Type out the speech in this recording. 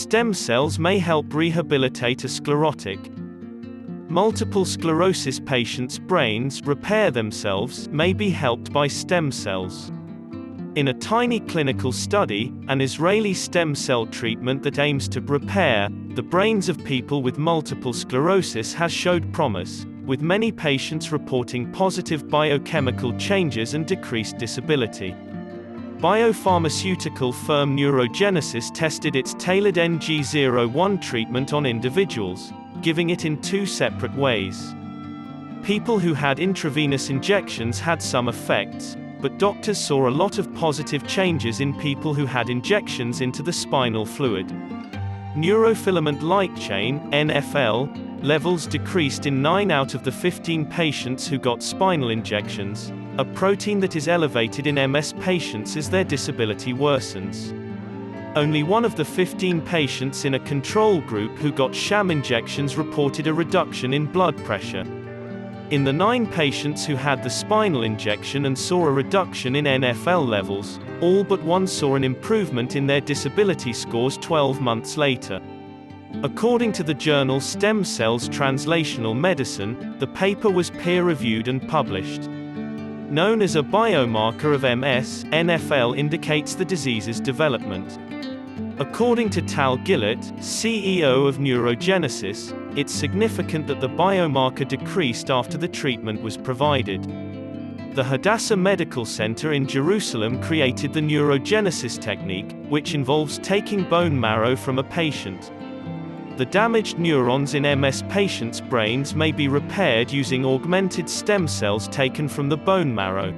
Stem cells may help rehabilitate a sclerotic. Multiple sclerosis patients' brains repair themselves may be helped by stem cells. In a tiny clinical study, an Israeli stem cell treatment that aims to repair the brains of people with multiple sclerosis has showed promise, with many patients reporting positive biochemical changes and decreased disability. Biopharmaceutical firm NeuroGenesis tested its tailored NG01 treatment on individuals, giving it in two separate ways. People who had intravenous injections had some effects, but doctors saw a lot of positive changes in people who had injections into the spinal fluid. Neurofilament light chain (NFL) levels decreased in 9 out of the 15 patients who got spinal injections, a protein that is elevated in MS patients as their disability worsens. Only one of the 15 patients in a control group who got sham injections reported a reduction in blood pressure. In the 9 patients who had the spinal injection and saw a reduction in NFL levels, all but one saw an improvement in their disability scores 12 months later. According to the journal Stem Cells Translational Medicine, the paper was peer-reviewed and published. Known as a biomarker of MS, NFL indicates the disease's development. According to Tal Gillett, CEO of NeuroGenesis, it's significant that the biomarker decreased after the treatment was provided. The Hadassah Medical Center in Jerusalem created the NeuroGenesis technique, which involves taking bone marrow from a patient. The damaged neurons in MS patients' brains may be repaired using augmented stem cells taken from the bone marrow.